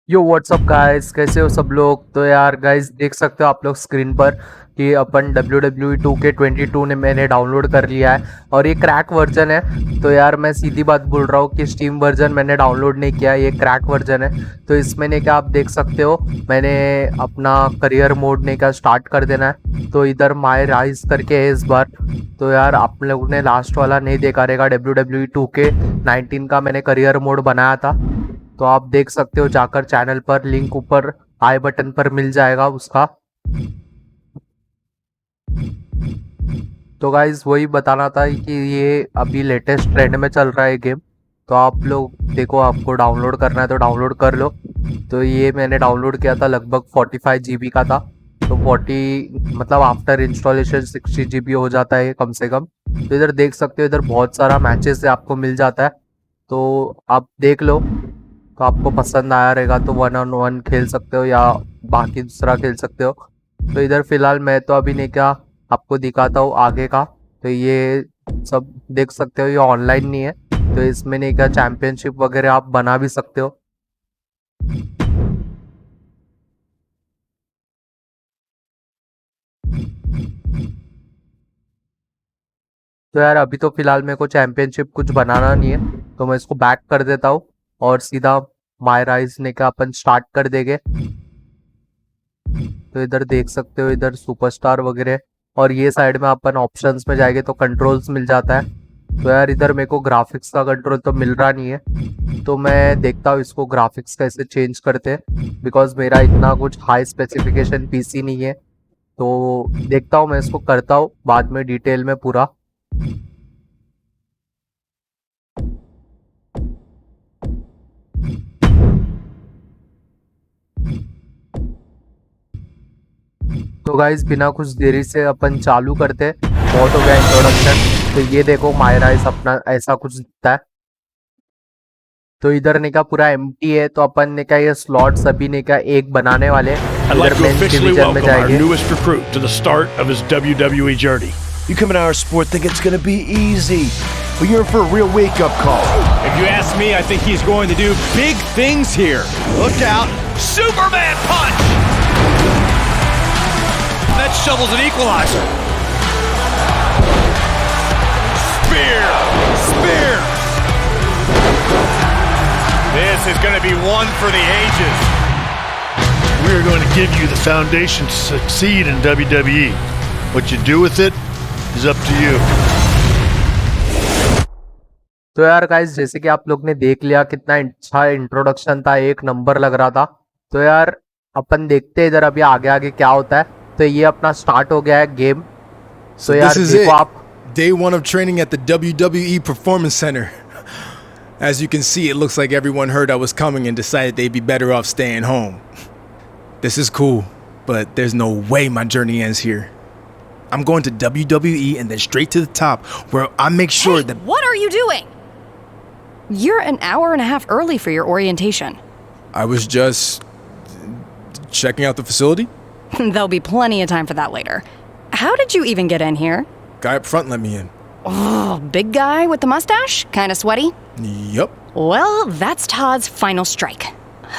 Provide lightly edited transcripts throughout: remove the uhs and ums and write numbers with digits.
यो WhatsApp guys, कैसे हो सब लोग। तो यार गाइस, देख सकते हो आप लोग स्क्रीन पर कि अपन WWE 2K22 ने मैंने डाउनलोड कर लिया है और ये क्रैक वर्जन है। तो यार मैं सीधी बात बोल रहा हूँ कि स्टीम वर्जन मैंने डाउनलोड नहीं किया, ये क्रैक वर्जन है। तो इसमें ने क्या आप देख सकते हो, मैंने अपना करियर मोड ने क्या स्टार्ट कर देना है। तो इधर माय राइज करके है इस बार। तो यार आप लोगों ने लास्ट वाला नहीं देखा रहेगा, WWE 2K19 का मैंने करियर मोड बनाया था। तो आप देख सकते हो जाकर चैनल पर, लिंक ऊपर आई बटन पर मिल जाएगा उसका। तो गाइज वही बताना था कि ये अभी लेटेस्ट ट्रेंड में चल रहा है गेम। तो आप लोग देखो, आपको डाउनलोड करना है तो डाउनलोड कर लो। तो ये मैंने डाउनलोड किया था, लगभग 45 GB का था। तो 40 मतलब आफ्टर इंस्टॉलेशन 60 GB हो जाता है कम से कम। तो इधर देख सकते हो, इधर बहुत सारा मैचेस से आपको मिल जाता है। तो आप देख लो, तो आपको पसंद आया रहेगा तो 1-on-1 खेल सकते हो या बाकी दूसरा खेल सकते हो। तो इधर फिलहाल मैं तो अभी नहीं, क्या आपको दिखाता हूँ आगे का। तो ये सब देख सकते हो, ये ऑनलाइन नहीं है। तो इसमें नहीं, क्या चैंपियनशिप वगैरह आप बना भी सकते हो। तो यार अभी तो फिलहाल मेरे को चैंपियनशिप कुछ बनाना नहीं है, तो मैं इसको बैक कर देता हूँ और सीधा माय राइज ने का अपन स्टार्ट कर देंगे। तो इधर देख सकते हो, इधर सुपरस्टार वगैरह, और ये साइड में अपन ऑप्शंस में जाएंगे तो कंट्रोल्स मिल जाता है। तो यार इधर मेरे को ग्राफिक्स का कंट्रोल तो मिल रहा नहीं है, तो मैं देखता हूँ इसको ग्राफिक्स कैसे चेंज करते हैं, बिकॉज मेरा इतना कुछ हाई स्पेसिफिकेशन पीसी नहीं है। तो देखता हूँ, मैं इसको करता हूँ बाद में डिटेल में पूरा। तो गाइज बिना कुछ देरी से अपन चालू करते हैं। बहुत हो गया इंट्रोडक्शन। तो ये देखो, मायराइज अपना ऐसा कुछ दिखता है। तो इधर ने का पूरा एम्प्टी है, तो अपन ने का ये स्लॉट्स अभी ने का एक बनाने वाले हैं। I'd like इधर to मेंस officially डिवीजन में welcome our जाएंगे। newest recruit to the start of his WWE journey. You come into our sport thinking it's going to be easy, but you're in for a real wake-up call. If you ask me, I think he's going to do big things here. Look out. Superman punch! That shovels an equalizer. Spear! Spear! This is going to be one for the ages. We are going to give you the foundation to succeed in WWE. What you do with it is up to you. तो यार guys, जैसे कि आप लोग ने देख लिया, कितना अच्छा इंट्रोडक्शन था, एक नंबर लग रहा था। तो यार अपन देखते हैं इधर अभी आगे आगे क्या होता है। तो ये अपना स्टार्ट हो गया है गेम। So तो this यार is देखो it. आप, Day one of training at the WWE Performance Center. As you can see, it looks like everyone heard I was coming and decided they'd be better off staying home. This is cool, but there's no way my journey ends here. I'm going to WWE and then straight to the top, where I make sure Hey, that... what are you doing? You're an hour and a half early for your orientation. I was just checking out the facility. There'll be plenty of time for that later. How did you even get in here? Guy up front let me in. Oh, big guy with the mustache? Kinda sweaty? Yup. Well, that's Todd's final strike.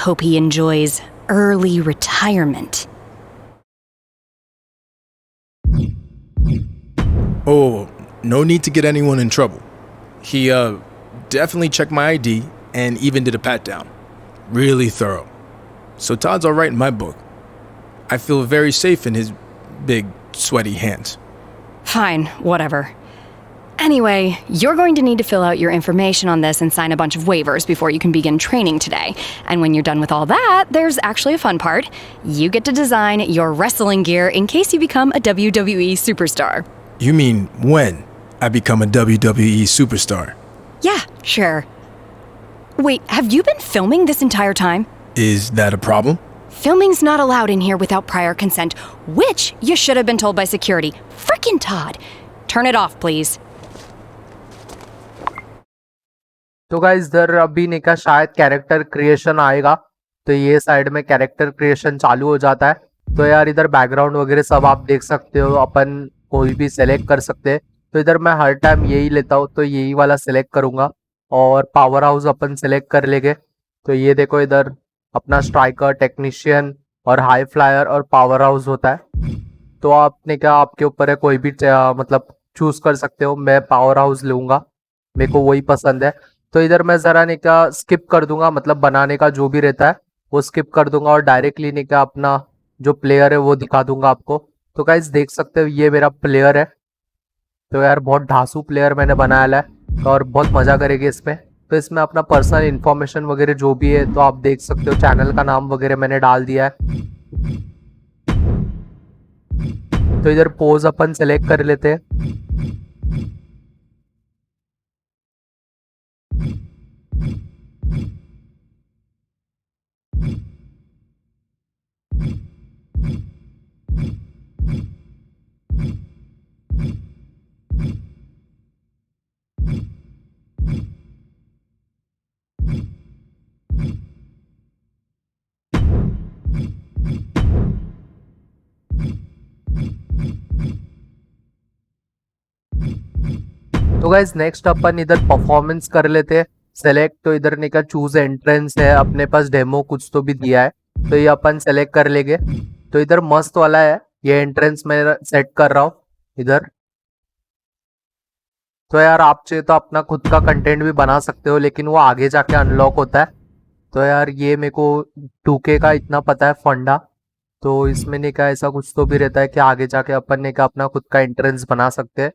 Hope he enjoys early retirement. Oh, no need to get anyone in trouble. He, definitely checked my ID and even did a pat down. Really thorough. So Todd's alright in my book. I feel very safe in his big, sweaty hands. Fine, whatever. Anyway, you're going to need to fill out your information on this and sign a bunch of waivers before you can begin training today. And when you're done with all that, there's actually a fun part. You get to design your wrestling gear in case you become a WWE superstar. You mean when I become a WWE superstar? Yeah, sure. Wait, have you been filming this entire time? Is that a problem? Filming's not allowed in here without prior consent, which you should have been told by security. Frickin' Todd! Turn it off, please. तो guys इधर अभी ने का शायद character creation आएगा। तो ये side में कैरेक्टर क्रिएशन चालू हो जाता है। तो यार इधर बैकग्राउंड वगैरह सब आप देख सकते हो, अपन कोई भी सेलेक्ट कर सकते हैं। तो इधर मैं हर टाइम यही लेता हूँ, तो यही वाला सेलेक्ट करूंगा और पावर हाउस अपन सेलेक्ट कर लेंगे। तो ये देखो, इधर अपना स्ट्राइकर, टेक्नीशियन और हाई फ्लायर और पावर हाउस होता है। तो आपने क्या, आपके ऊपर है, कोई भी मतलब चूज कर सकते हो। मैं पावर हाउस लूंगा, मेरे को वही पसंद है। तो इधर मैं जरा ने क्या स्किप कर दूंगा, मतलब बनाने का जो भी रहता है वो स्किप कर दूंगा और डायरेक्टली ने क्या अपना जो प्लेयर है वो दिखा दूंगा आपको। तो गाइस देख सकते हो ये मेरा प्लेयर है। तो यार बहुत ढांसू प्लेयर मैंने बनाया है और बहुत मजा करेगी इसमें। तो इसमें अपना पर्सनल इन्फॉर्मेशन वगैरह जो भी है तो आप देख सकते हो, चैनल का नाम वगैरह मैंने डाल दिया है। तो इधर पोज अपन सेलेक्ट कर लेते हैं। तो गाइज नेक्स्ट अपन इधर परफॉर्मेंस कर लेते हैं सेलेक्ट। तो इधर निकल चूज एंट्रेंस है, अपने पास डेमो कुछ तो भी दिया है, तो ये अपन सेलेक्ट कर लेंगे। तो इधर मस्त वाला है, ये एंट्रेंस मैं सेट कर रहा हूँ इधर। तो यार आप चाहिए तो अपना खुद का कंटेंट भी बना सकते हो, लेकिन वो आगे जाके अनलॉक होता है। तो यार ये मेरे को 2K का इतना पता है फंडा। तो इसमें ने क्या ऐसा कुछ तो भी रहता है कि आगे जाके अपन ने क्या अपना खुद का एंट्रेंस बना सकते हैं।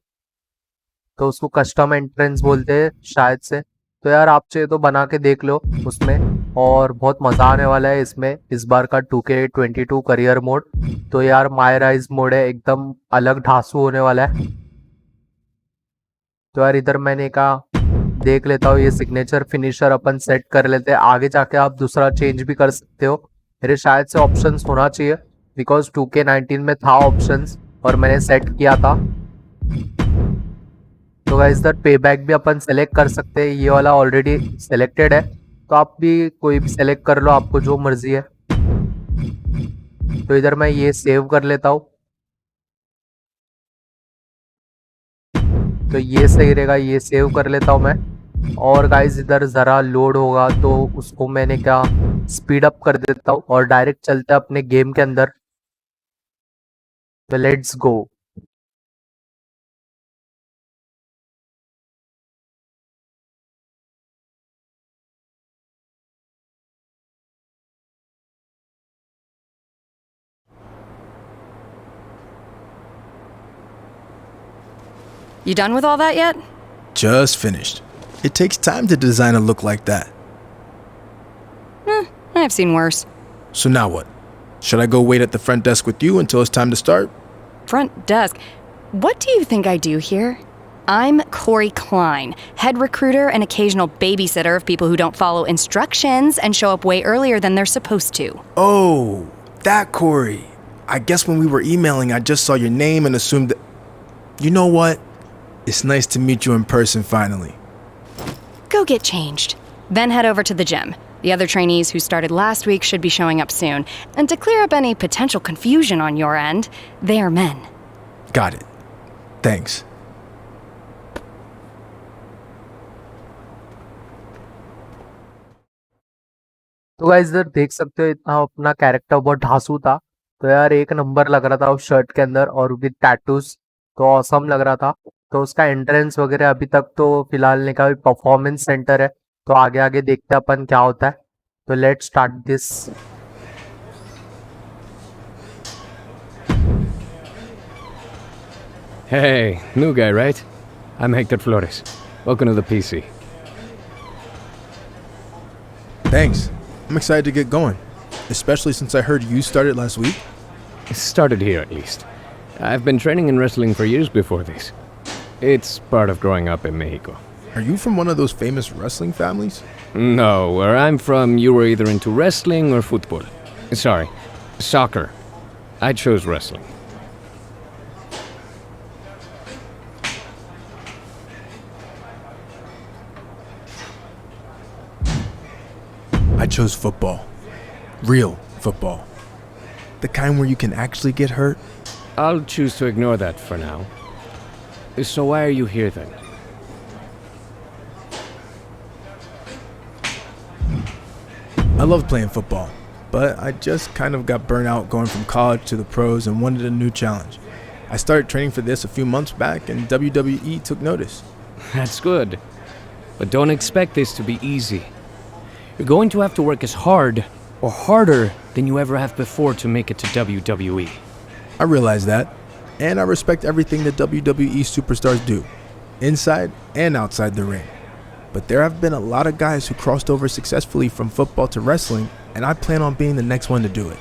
तो उसको कस्टम एंट्रेंस बोलते हैं शायद से। तो यार आप चाहिए तो बना के देख लो उसमें, और बहुत मजा आने वाला है इसमें इस बार का 2K22 करियर मोड। तो यार मायराइज मोड है, एकदम अलग ढांसू होने वाला है। तो यार इधर मैंने कहा देख लेता हूँ, ये सिग्नेचर फिनिशर अपन सेट कर लेते हैं। आगे जाके आप दूसरा चेंज भी कर सकते हो, मेरे शायद से ऑप्शंस होना चाहिए, बिकॉज 2K19 में था ऑप्शंस और मैंने सेट किया था। तो गाइस इधर पे बैक भी अपन सेलेक्ट कर सकते हैं, ये वाला ऑलरेडी सेलेक्टेड है, तो आप भी कोई भी सेलेक्ट कर लो, आपको जो मर्जी है। तो इधर मैं ये सेव कर लेता हूँ। तो ये सही रहेगा, ये सेव कर लेता हूँ मैं। और गाइस इधर ज़रा लोड होगा तो उसको मैंने क्या स्पीड अप कर देता हूँ और डायरेक्ट चलते हैं अपने गेम के अंदर। तो let's go. You done with all that yet? Just finished. It takes time to design a look like that. I've seen worse. So now what? Should I go wait at the front desk with you until it's time to start? Front desk. What do you think I do here? I'm Corey Klein, head recruiter and occasional babysitter of people who don't follow instructions and show up way earlier than they're supposed to. Oh, that Corey. I guess when we were emailing, I just saw your name and assumed that... You know what? It's nice to meet you in person finally. Go get changed. Then head over to the gym. The other trainees who started last week should be showing up soon. And to clear up any potential confusion on your end, they are men. Got it. Thanks. तो guys इधर देख सकते हो इतना अपना character बहुत ढांसू था। तो यार एक नंबर लग रहा था उस शर्ट के अंदर और विद टैटूज, तो ऑसम लग रहा था। तो उसका एंट्रेंस वगैरह अभी तक तो फिलहाल ने कहा परफॉर्मेंस सेंटर है, तो आगे आगे देखते हैं अपन क्या होता है। तो let's start this. Hey, new guy, right? I'm Hector Flores. Welcome to the PC. Thanks. I'm excited to get going, especially since I heard you started last week. It started here, at least. I've been training in wrestling for years before this. It's part of growing up in Mexico. Are you from one of those famous wrestling families? No, where I'm from, you were either into wrestling or football. Sorry, soccer. I chose wrestling. I chose football. Real football. The kind where you can actually get hurt. I'll choose to ignore that for now. So why are you here then? I loved playing football, but I just kind of got burnt out going from college to the pros and wanted a new challenge. I started training for this a few months back and WWE took notice. That's good. But don't expect this to be easy. You're going to have to work as hard or harder than you ever have before to make it to WWE. I realize that, and I respect everything that WWE superstars do, inside and outside the ring. But there have been a lot of guys who crossed over successfully from football to wrestling, and I plan on being the next one to do it.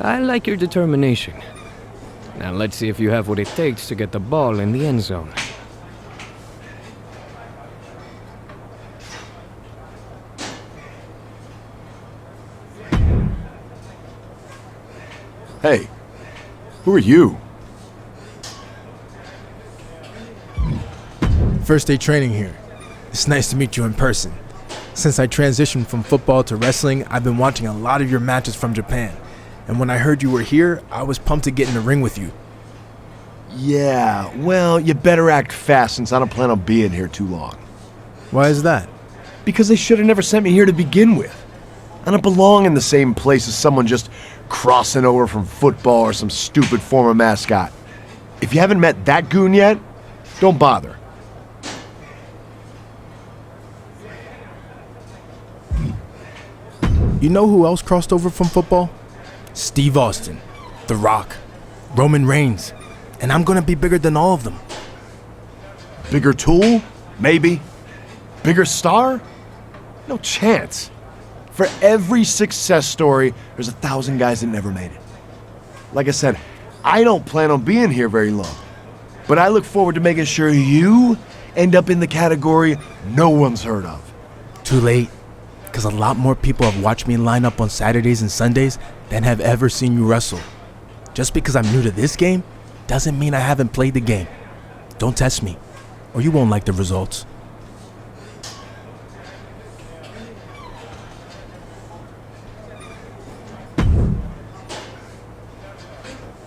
I like your determination. Now let's see if you have what it takes to get the ball in the end zone. Hey, who are you? First day training here. It's nice to meet you in person. Since I transitioned from football to wrestling, I've been watching a lot of your matches from Japan. And when I heard you were here, I was pumped to get in the ring with you. Yeah, well, you better act fast since I don't plan on being here too long. Why is that? Because they should have never sent me here to begin with. I don't belong in the same place as someone just crossing over from football or some stupid former mascot. If you haven't met that goon yet, don't bother. You know who else crossed over from football? Steve Austin, The Rock, Roman Reigns, and I'm gonna be bigger than all of them. Bigger tool? Maybe. Bigger star? No chance. For every success story, there's 1,000 guys that never made it. Like I said, I don't plan on being here very long, but I look forward to making sure you end up in the category no one's heard of. Too late, because a lot more people have watched me line up on Saturdays and Sundays than have ever seen you wrestle. Just because I'm new to this game doesn't mean I haven't played the game. Don't test me, or you won't like the results.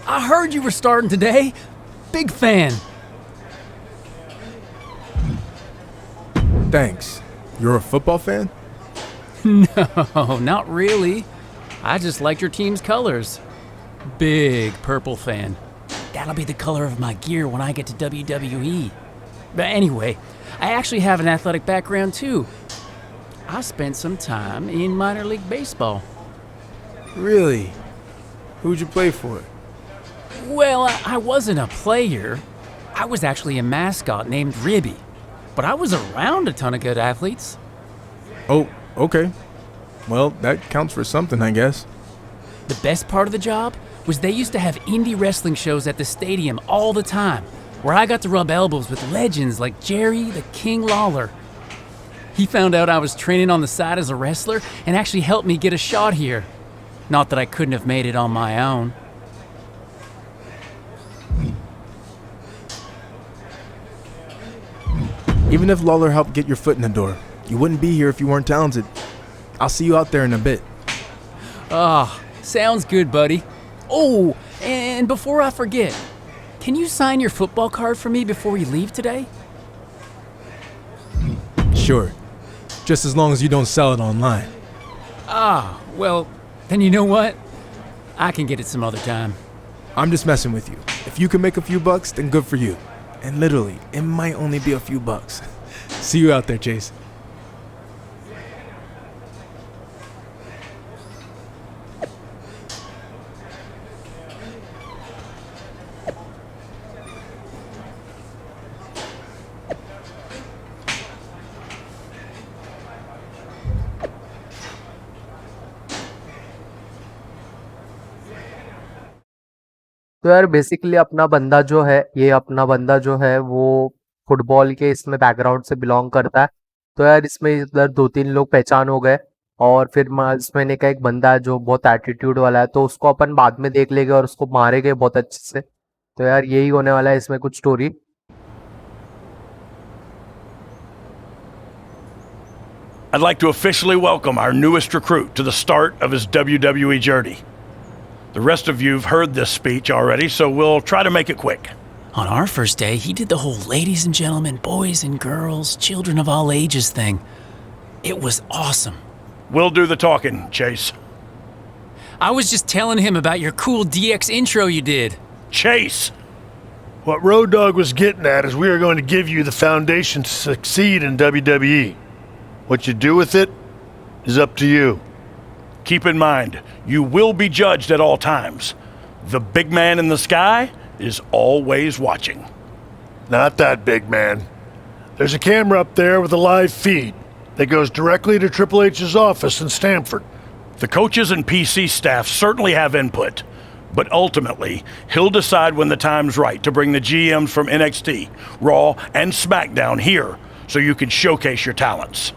I heard you were starting today. Big fan. Thanks. You're a football fan? No, not really. I just liked your team's colors. Big purple fan. That'll be the color of my gear when I get to WWE. But anyway, I actually have an athletic background too. I spent some time in minor league baseball. Really? Who'd you play for? Well, I wasn't a player. I was actually a mascot named Ribby. But I was around a ton of good athletes. Oh, okay. Well, that counts for something, I guess. The best part of the job was they used to have indie wrestling shows at the stadium all the time, where I got to rub elbows with legends like Jerry the King Lawler. He found out I was training on the side as a wrestler and actually helped me get a shot here. Not that I couldn't have made it on my own. Even if Lawler helped get your foot in the door, you wouldn't be here if you weren't talented. I'll see you out there in a bit. Ah, sounds good, buddy. Oh, and before I forget, can you sign your football card for me before we leave today? Sure. Just as long as you don't sell it online. Ah, well, then you know what? I can get it some other time. I'm just messing with you. If you can make a few bucks, then good for you. And literally, it might only be a few bucks. See you out there, Chase. तो यार basically अपना बंदा जो है वो football के इसमें background से बिलोंग करता है। तो यार इसमें इधर 2-3 लोग पहचान हो गए और फिर इसमें का एक बंदा है जो बहुत एटीट्यूड वाला है, तो उसको अपन बाद में देख लेंगे और उसको मारेंगे बहुत अच्छे से। तो यार यही होने वाला है इसमें कुछ story. I'd like to officially welcome our newest recruit to the start of his WWE journey. The rest of you've heard this speech already, so we'll try to make it quick. On our first day, he did the whole ladies and gentlemen, boys and girls, children of all ages thing. It was awesome. We'll do the talking, Chase. I was just telling him about your cool DX intro you did. Chase! What Road Dogg was getting at is we are going to give you the foundation to succeed in WWE. What you do with it is up to you. Keep in mind, you will be judged at all times. The big man in the sky is always watching. Not that big man. There's a camera up there with a live feed that goes directly to Triple H's office in Stamford. The coaches and PC staff certainly have input, but ultimately, he'll decide when the time's right to bring the GMs from NXT, Raw, and SmackDown here so you can showcase your talents.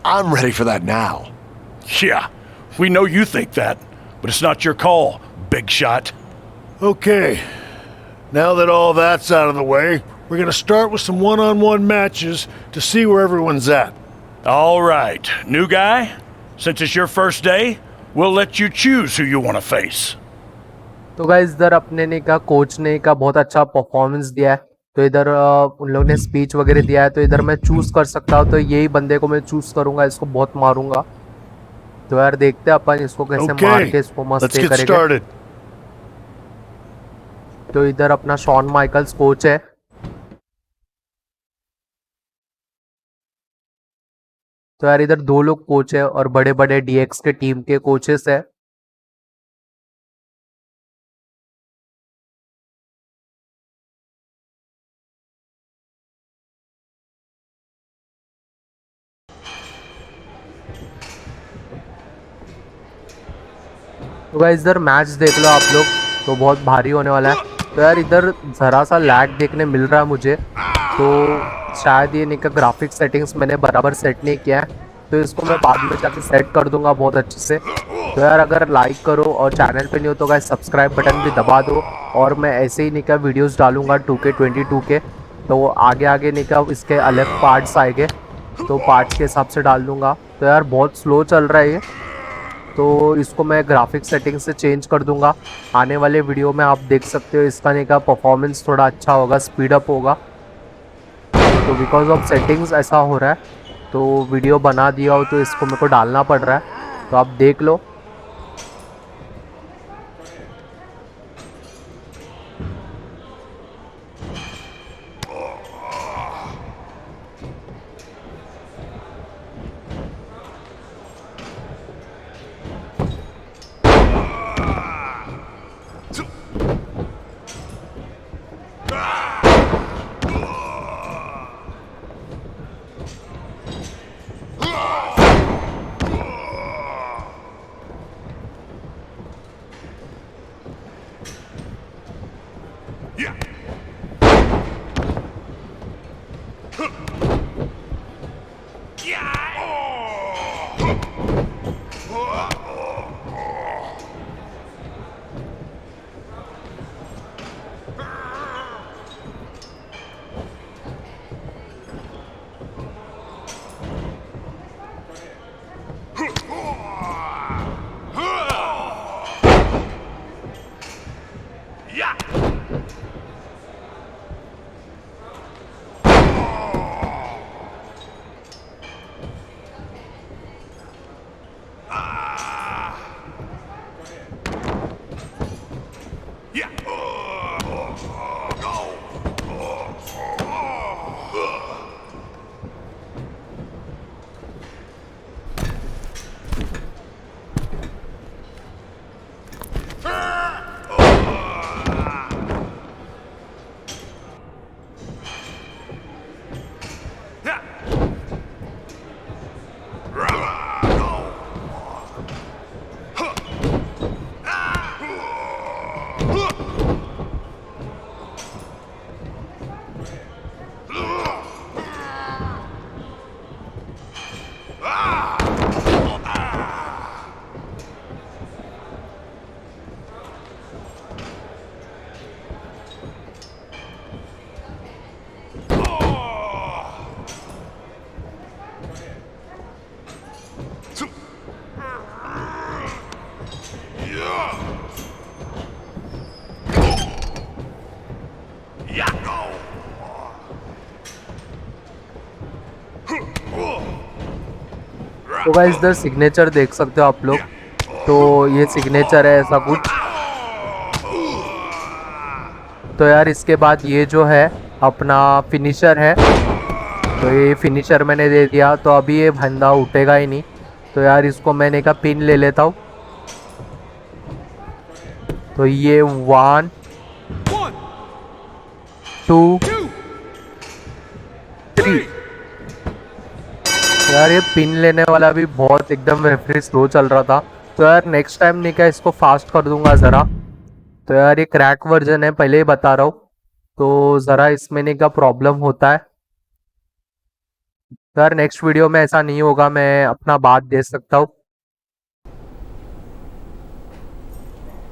I'm ready for that now. Yeah, we know you think that, but it's not your call, big shot. Okay, now that all that's out of the way, we're going to start with some one-on-one matches to see where everyone's at. All right, new guy, since it's your first day, we'll let you choose who you want to face. तो guys इधर अपने ने का coach ने का बहुत अच्छा performance दिया है, तो इधर उन लोगों ने स्पीच वगैरह दिया है, तो इधर मैं चूज कर सकता हूँ, तो यही बंदे को मैं चूज करूंगा, इसको बहुत मारूंगा। तो यार देखते हैं अपन इसको कैसे मार के इसको मस्त करेंगे। तो इधर अपना शॉन माइकल्स कोच है। तो यार इधर 2 लोग कोच है और बड़े बड़े डीएक्स के टीम के कोचेस है। तो गाइस इधर मैच देख लो आप लोग, तो बहुत भारी होने वाला है। तो यार इधर ज़रा सा लैग देखने मिल रहा है मुझे, तो शायद ये नहीं का ग्राफिक्स सेटिंग्स मैंने बराबर सेट नहीं किया है, तो इसको मैं बाद में जाके सेट कर दूंगा बहुत अच्छे से। तो यार अगर लाइक करो और चैनल पे नहीं हो तो गाइस सब्सक्राइब बटन भी दबा दो, और मैं ऐसे ही नहीं का वीडियोस डालूंगा 2K22 के, तो आगे आगे नहीं का इसके अलग पार्ट्स आएंगे, तो पार्ट्स के हिसाब से डाल दूंगा। तो यार बहुत स्लो चल रहा है ये, तो इसको मैं ग्राफिक सेटिंग से चेंज कर दूंगा। आने वाले वीडियो में आप देख सकते हो इसका नहीं का परफॉर्मेंस थोड़ा अच्छा होगा, स्पीड अप होगा। तो बिकॉज ऑफ सेटिंग्स ऐसा हो रहा है, तो वीडियो बना दिया हो तो इसको मेरे को डालना पड़ रहा है, तो आप देख लो। तो गाइस इधर सिग्नेचर देख सकते हो आप लोग, तो ये सिग्नेचर है ऐसा कुछ। तो यार इसके बाद ये जो है अपना फिनिशर है, तो ये फिनिशर मैंने दे दिया। तो अभी ये बंदा उठेगा ही नहीं, तो यार इसको मैंने का पिन ले लेता हूँ। तो ये 1 2 3। यार ये पिन लेने वाला भी बहुत एकदम रेफरी स्लो चल रहा था, तो यार नेक्स्ट टाइम नहीं क्या इसको फास्ट कर दूंगा ज़रा। तो यार ये क्रैक वर्जन है, पहले ही बता रहा हूँ, तो ज़रा इसमें नहीं का प्रॉब्लम होता है। तो यार नेक्स्ट वीडियो में ऐसा नहीं होगा, मैं अपना बात दे सकता हूँ।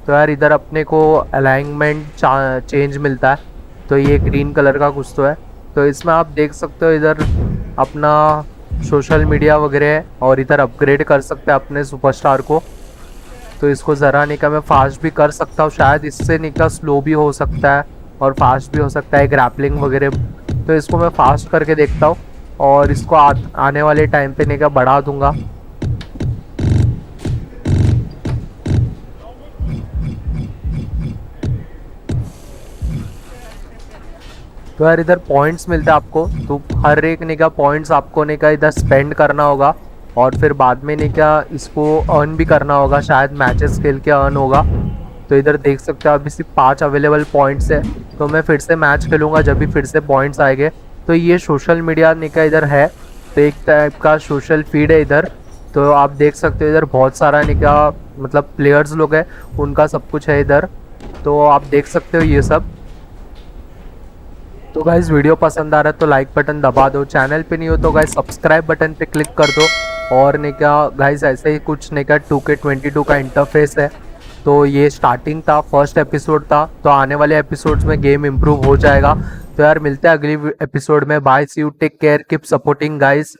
तो यार इधर अपने को अलाइनमेंट चेंज मिलता है, तो ये ग्रीन कलर का कुछ तो है। तो इसमें आप देख सकते हो इधर अपना सोशल मीडिया वगैरह है, और इधर अपग्रेड कर सकते हैं अपने सुपरस्टार को। तो इसको ज़रा निका मैं फास्ट भी कर सकता हूँ, शायद इससे निका स्लो भी हो सकता है और फास्ट भी हो सकता है ग्रैपलिंग वगैरह। तो इसको मैं फास्ट करके देखता हूँ और इसको आने वाले टाइम पे निका बढ़ा दूंगा। तो यार इधर पॉइंट्स मिलते हैं आपको, तो हर एक निका पॉइंट्स आपको निका इधर स्पेंड करना होगा और फिर बाद में निका इसको अर्न भी करना होगा, शायद मैचेस खेल के अर्न होगा। तो इधर देख सकते हो अभी सिर्फ 5 अवेलेबल पॉइंट्स है, तो मैं फिर से मैच खेलूँगा जब भी फिर से पॉइंट्स आएंगे। तो ये सोशल मीडिया निका इधर है, तो एक टाइप का सोशल फीड है इधर। तो आप देख सकते हो इधर बहुत सारा निका मतलब प्लेयर्स लोग हैं, उनका सब कुछ है इधर, तो आप देख सकते हो ये सब। तो गाइस वीडियो पसंद आ रहा है तो लाइक बटन दबा दो, चैनल पे नहीं हो तो गाइस सब्सक्राइब बटन पे क्लिक कर दो। और नहीं क्या गाइस ऐसे ही कुछ नहीं क्या 2K22 का इंटरफेस है, तो ये स्टार्टिंग था, फर्स्ट एपिसोड था, तो आने वाले एपिसोड्स में गेम इंप्रूव हो जाएगा। तो यार मिलते हैं अगली एपिसोड में, bye, see you, take care, keep supporting guys.